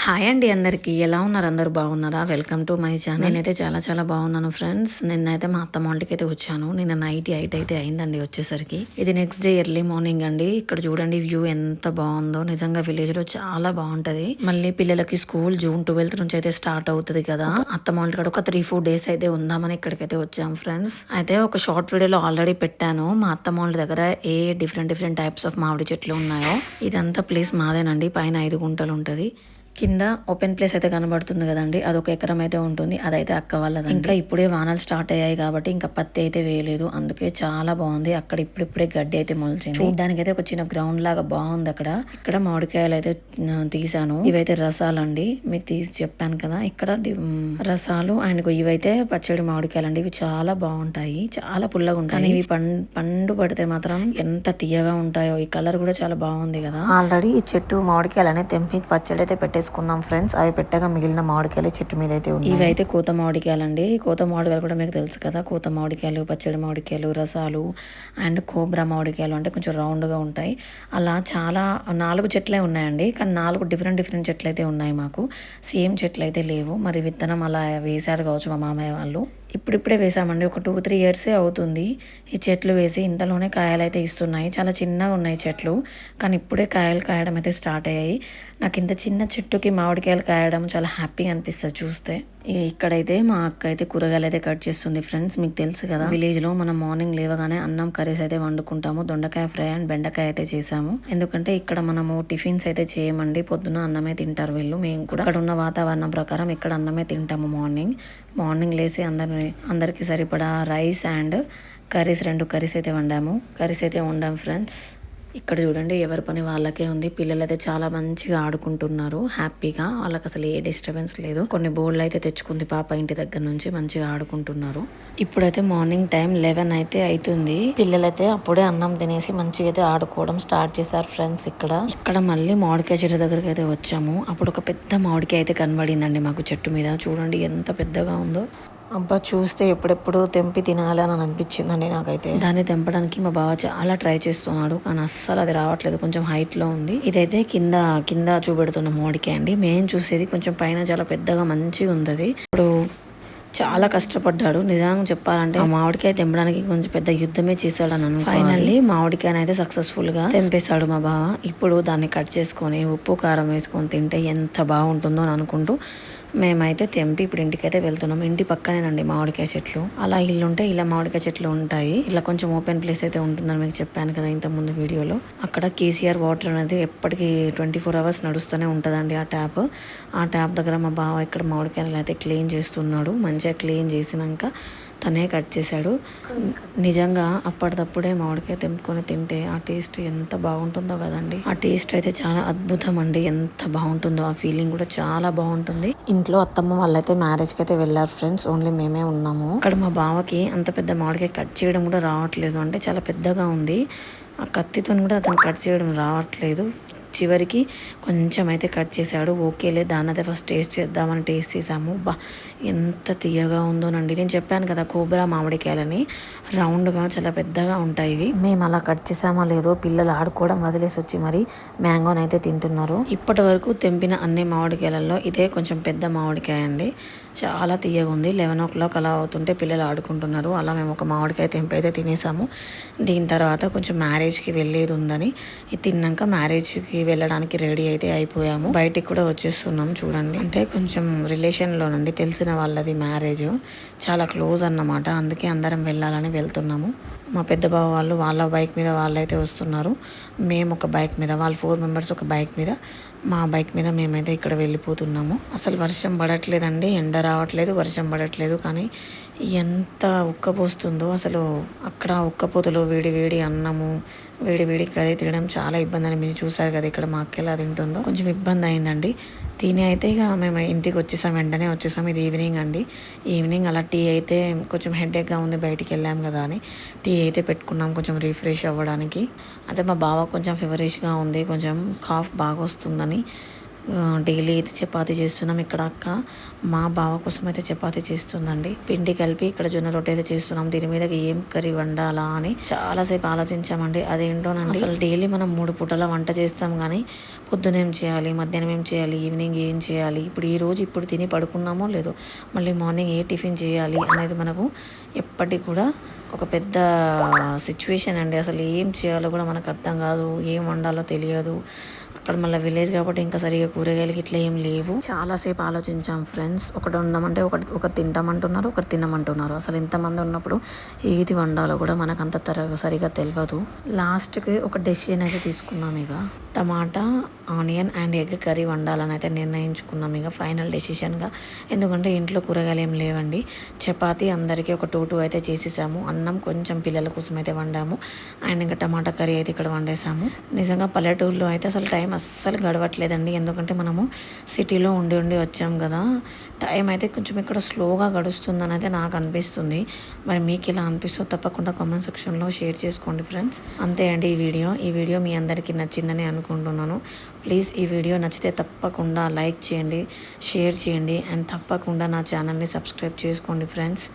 Hi అండి, అందరికీ ఎలా ఉన్నారు? అందరూ బాగున్నారా? Welcome to my channel. నేనైతే చాలా చాలా బాగున్నాను ఫ్రెండ్స్. నిన్నైతే మా అత్తమ్మ వాళ్ళకి అయితే వచ్చాను. నిన్న నైట్ 8 అయితే అయిందండి వచ్చేసరికి. ఇది నెక్స్ట్ డే ఎర్లీ మార్నింగ్ అండి. ఇక్కడ చూడండి వ్యూ ఎంత బాగుందో. నిజంగా విలేజ్ లో చాలా బాగుంటది. మళ్ళీ పిల్లలకి స్కూల్ జూన్ 12 నుంచి అయితే స్టార్ట్ అవుతుంది కదా. అత్తమ్మ వాళ్ళ కాడ ఒక 3-4 డేస్ అయితే ఉందామని ఇక్కడికైతే వచ్చాం ఫ్రెండ్స్. అయితే ఒక షార్ట్ వీడియోలో ఆల్రెడీ పెట్టాను మా అత్తమ్మ వాళ్ళ దగ్గర ఏ డిఫరెంట్ టైప్స్ ఆఫ్ మామిడి చెట్లు ఉన్నాయో. ఇదంతా ప్లేస్ మాదేనండి. పైన 5 గుంటలు ఉంటది. కింద ఓపెన్ ప్లేస్ అయితే కనబడుతుంది కదండి, అదొక ఎకరం అయితే ఉంటుంది. అదైతే అక్క వాళ్ళది. ఇంకా ఇప్పుడే వానలు స్టార్ట్ అయ్యాయి కాబట్టి ఇంకా పత్తి అయితే వేయలేదు, అందుకే చాలా బాగుంది. అక్కడ ఇప్పుడిప్పుడే గడ్డి అయితే మొలిచింది. చూడడానికి అయితే ఒక చిన్న గ్రౌండ్ లాగా బాగుంది అక్కడ. ఇక్కడ మామిడికాయలు అయితే తీసాను. ఇవైతే రసాలండి, మీకు తీసి చెప్పాను కదా. ఇక్కడ రసాలు అండ్ ఇవైతే పచ్చడి మామిడికాయలు అండి. ఇవి చాలా బాగుంటాయి, చాలా పుల్లగా ఉంటాయి. ఇవి పండు పడితే మాత్రం ఎంత తీయగా ఉంటాయో. ఈ కలర్ కూడా చాలా బాగుంది కదా. ఆల్రెడీ ఈ చెట్టు మామిడికాయలు తెంపి పచ్చడి అయితే పెట్టేసుకున్నాం ఫ్రెండ్స్. అవి పెట్టగా మిగిలిన మామిడికాయలు చెట్టు మీద అయితే ఉన్నాయి. ఇవైతే కోత మామిడికాయలు అండి. కోత మామిడికాయలు కూడా మీకు తెలుసు కదా. కోత మామిడికాయలు, పచ్చడి మామిడికాయలు, రసాలు అండ్ కోబ్రా మామిడికాయలు అంటే కొంచెం రౌండ్ గా ఉంటాయి. అలా చాలా 4 చెట్లే ఉన్నాయండి. కానీ 4 డిఫరెంట్ చెట్లు అయితే ఉన్నాయి. మాకు సేమ్ చెట్లు అయితే లేవు. మరి విత్తనం అలా వేశారు కావచ్చు మా మామయ్య వాళ్ళు. ఇప్పుడిప్పుడే వేసామండి. ఒక 2-3 ఇయర్సే అవుతుంది ఈ చెట్లు వేసి. ఇంతలోనే కాయలు అయితే ఇస్తున్నాయి. చాలా చిన్నగా ఉన్నాయి చెట్లు, కానీ ఇప్పుడే కాయలు కాయడం అయితే స్టార్ట్ అయ్యాయి. నాకు ఇంత చిన్న చెట్టుకి మామిడికాయలు కాయడం చాలా హ్యాపీగా అనిపిస్తుంది చూస్తే. ఇక్కడైతే మా అక్క అయితే కూరగాయలు అయితే కట్ చేస్తుంది ఫ్రెండ్స్. మీకు తెలుసు కదా, విలేజ్ లో మనం మార్నింగ్ లేవగానే అన్నం కర్రీస్ అయితే వండుకుంటాము. దొండకాయ ఫ్రై అండ్ బెండకాయ అయితే చేసాము. ఎందుకంటే ఇక్కడ మనము టిఫిన్స్ అయితే చేయమండి, పొద్దున అన్నమే తింటారు వీళ్ళు. మేము కూడా అక్కడ ఉన్న వాతావరణం ప్రకారం ఇక్కడ అన్నమే తింటాము. మార్నింగ్ లేసి అందరికి సరిపడా రైస్ అండ్ కర్రీస్ 2 కర్రీస్ అయితే వండాము ఫ్రెండ్స్. ఇక్కడ చూడండి, ఎవరి పని వాళ్ళకే ఉంది. పిల్లలు అయితే చాలా మంచిగా ఆడుకుంటున్నారు హ్యాపీగా. వాళ్ళకి అసలు ఏ డిస్టర్బెన్స్ లేదు. కొన్ని బోర్డులు అయితే తెచ్చుకుంది పాప ఇంటి దగ్గర నుంచి, మంచిగా ఆడుకుంటున్నారు. ఇప్పుడైతే మార్నింగ్ టైం 11 అయితే అవుతుంది. పిల్లలైతే అప్పుడే అన్నం తినేసి మంచిగా అయితే ఆడుకోవడం స్టార్ట్ చేశారు ఫ్రెండ్స్. ఇక్కడ మళ్ళీ మామిడికాయ చెట్టు దగ్గరికి అయితే వచ్చాము. అప్పుడు ఒక పెద్ద మామిడికాయ అయితే కనబడిందండి మాకు చెట్టు మీద. చూడండి ఎంత పెద్దగా ఉందో. అబ్బా, చూస్తే ఎప్పుడెప్పుడు తెంపి తినాలని అనిపించిందండి నాకైతే. దాన్ని తెంపడానికి మా బావ చాలా ట్రై చేస్తున్నాడు, కానీ అస్సలు అది రావట్లేదు. కొంచెం హైట్ లో ఉంది. ఇదైతే కింద చూపెడుతున్న మామిడికాయ అండి. మేము చూసేది కొంచెం పైన చాలా పెద్దగా మంచిగా ఉంది. ఇప్పుడు చాలా కష్టపడ్డాడు నిజంగా చెప్పాలంటే. ఆ మామిడికాయ తెంపడానికి కొంచెం పెద్ద యుద్ధమే చేశాడు అని. ఫైనల్లీ మామిడికాయని అయితే సక్సెస్ఫుల్ గా తెంపేశాడు మా బావ. ఇప్పుడు దాన్ని కట్ చేసుకొని ఉప్పు కారం వేసుకొని తింటే ఎంత బాగుంటుందో అని అనుకుంటూ మేమైతే తెంపి ఇప్పుడు ఇంటికైతే వెళ్తున్నాం. ఇంటి పక్కనేనండి మామిడికాయ చెట్లు. అలా ఇల్లుంటే ఇలా మామిడికాయ చెట్లు ఉంటాయి. ఇలా కొంచెం ఓపెన్ ప్లేస్ అయితే ఉంటుందని మీకు చెప్పాను కదా ఇంత ముందు వీడియోలో. అక్కడ కేసీఆర్ వాటర్ అనేది ఎప్పటికీ 24 hours నడుస్తూనే ఉంటుందండి ఆ ట్యాప్ దగ్గర మా బావ ఇక్కడ మామిడికాయలు అయితే క్లీన్ చేస్తున్నాడు. మంచిగా క్లీన్ చేసినాక తనే కట్ చేశాడు. నిజంగా అప్పటిదప్పుడే మామిడికాయ తెంపుకొని తింటే ఆ టేస్ట్ ఎంత బాగుంటుందో కదండి. ఆ టేస్ట్ అయితే చాలా అద్భుతం అండి. ఎంత బాగుంటుందో ఆ ఫీలింగ్ కూడా చాలా బాగుంటుంది. ఇంట్లో అత్తమ్మ వాళ్ళైతే మ్యారేజ్కి అయితే వెళ్ళారు ఫ్రెండ్స్. ఓన్లీ మేమే ఉన్నాము. అక్కడ మా బావకి అంత పెద్ద మామిడికాయ కట్ చేయడం కూడా రావట్లేదు. అంటే చాలా పెద్దగా ఉంది. ఆ కత్తితో కూడా అతను కట్ చేయడం రావట్లేదు. చివరికి కొంచెం అయితే కట్ చేశాడు. ఓకేలే, దాన్ని అయితే ఫస్ట్ టేస్ట్ చేద్దామని టేస్ట్ చేసాము. బా, ఎంత తీయగా ఉందోనండి. నేను చెప్పాను కదా కోబ్రా మామిడికాయలని, రౌండ్గా చాలా పెద్దగా ఉంటాయి ఇవి. మేము అలా కట్ చేసామో లేదో పిల్లలు ఆడుకోవడం వదిలేసి వచ్చి మరి మ్యాంగోని అయితే తింటున్నారు. ఇప్పటి వరకు తెంపిన అన్ని మామిడికాయలలో ఇదే కొంచెం పెద్ద మామిడికాయ అండి. చాలా తీయగా ఉంది. 11 o'clock అలా అవుతుంటే పిల్లలు ఆడుకుంటున్నారు. అలా మేము ఒక మామిడికాయ తెంపి అయితే తినేసాము. దీని తర్వాత కొంచెం మ్యారేజ్కి వెళ్ళేది ఉందని ఇది తిన్నాక మ్యారేజ్కి వెళ్ళడానికి రెడీ అయితే అయిపోయాము. బయటికి కూడా వచ్చేస్తున్నాం చూడండి. అంటే కొంచెం రిలేషన్లోనండి, తెలిసిన వాళ్ళది మ్యారేజ్, చాలా క్లోజ్ అన్నమాట. అందుకే అందరం వెళ్ళాలని వెళ్తున్నాము. మా పెద్ద బావ వాళ్ళు వాళ్ళ బైక్ మీద వాళ్ళైతే వస్తున్నారు. మేము ఒక బైక్ మీద, వాళ్ళు 4 members ఒక బైక్ మీద, మా బైక్ మీద మేమైతే ఇక్కడ వెళ్ళిపోతున్నాము. అసలు వర్షం పడట్లేదండి, ఎండ రావట్లేదు, వర్షం పడట్లేదు. కానీ ఎంత ఉక్కపోస్తుందో అసలు. అక్కడ ఉక్కపోతలో వేడి అన్నము, వేడి కర్రీ తినడం చాలా ఇబ్బంది అని మీరు చూసారు కదా. ఇక్కడ మా అక్క ఎలా తింటుందో కొంచెం ఇబ్బంది అయిందండి. తిని అయితే ఇక మేము ఇంటికి వెంటనే వచ్చేసాం. ఇది ఈవినింగ్ అలా టీ అయితే కొంచెం హెడేక్గా ఉంది, బయటికి వెళ్ళాం కదా అని టీ అయితే పెట్టుకున్నాం కొంచెం రిఫ్రెష్ అవ్వడానికి. అదే మా బావ కొంచెం ఫీవరిష్గా ఉంది, కొంచెం కాఫ్ బాగా వస్తుందని డైలీ అయితే చపాతీ చేస్తున్నాం. ఇక్కడ అక్క మా బావ కోసం అయితే చపాతీ చేస్తుందండి. పిండి కలిపి ఇక్కడ జొన్న రొట్టె అయితే చేస్తున్నాం. దీని మీద ఏం కర్రీ వండాలా అని చాలాసేపు ఆలోచించామండి. అదేంటోనండి, అసలు డైలీ మనం 3 పూటల వంట చేస్తాం కానీ పొద్దున ఏం చేయాలి, మధ్యాహ్నం ఏం చేయాలి, ఈవినింగ్ ఏం చేయాలి, ఇప్పుడు తిని పడుకున్నామో లేదో, మళ్ళీ మార్నింగ్ ఏ టిఫిన్ చేయాలి అనేది మనకు ఎప్పటికి కూడా ఒక పెద్ద సిచ్యువేషన్ అండి. అసలు ఏం చేయాలో కూడా మనకు అర్థం కాదు, ఏం వండాలో తెలియదు. అక్కడ మళ్ళీ విలేజ్ కాబట్టి ఇంకా సరిగా కూరగాయలకి ఇట్లా ఏం లేవు. చాలాసేపు ఆలోచించాం ఫ్రెండ్స్. ఒకటి వండమంటే ఒకరు తింటామంటున్నారు, ఒకరు తినమంటున్నారు. అసలు ఇంతమంది ఉన్నప్పుడు ఏది వండాలో కూడా మనకు అంత సరిగా తెలియదు. లాస్ట్కి ఒక డెసిషన్ అయితే తీసుకున్నాం. ఇక టమాటా, ఆనియన్ అండ్ ఎగ్ కర్రీ వండాలని అయితే నిర్ణయించుకున్నాం ఇక ఫైనల్ డెసిషన్గా. ఎందుకంటే ఇంట్లో కూరగాయలు ఏం లేవండి. చపాతీ అందరికీ ఒక 2 అయితే చేసేసాము. అన్నం కొంచెం పిల్లల కోసం అయితే వండాము. అండ్ ఇంకా టమాటా కర్రీ అయితే ఇక్కడ వండేసాము. నిజంగా పల్లెటూరులో అయితే అసలు టైం అస్సలు గడవట్లేదండి. ఎందుకంటే మనము సిటీలో ఉండి వచ్చాం కదా, టైం అయితే కొంచెం ఇక్కడ స్లోగా గడుస్తుందని అయితే నాకు అనిపిస్తుంది. మరి మీకు ఇలా అనిపిస్తుందో తప్పకుండా కామెంట్ సెక్షన్లో షేర్ చేసుకోండి ఫ్రెండ్స్. అంతే అండి ఈ వీడియో మీ అందరికీ నచ్చిందని అనుకుంటున్నాను. ప్లీజ్ ఈ వీడియో నచ్చితే తప్పకుండా లైక్ చేయండి, షేర్ చేయండి అండ్ తప్పకుండా నా ఛానల్ని సబ్స్క్రైబ్ చేసుకోండి friends.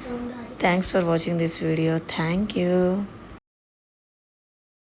Thanks for watching this video. Thank you.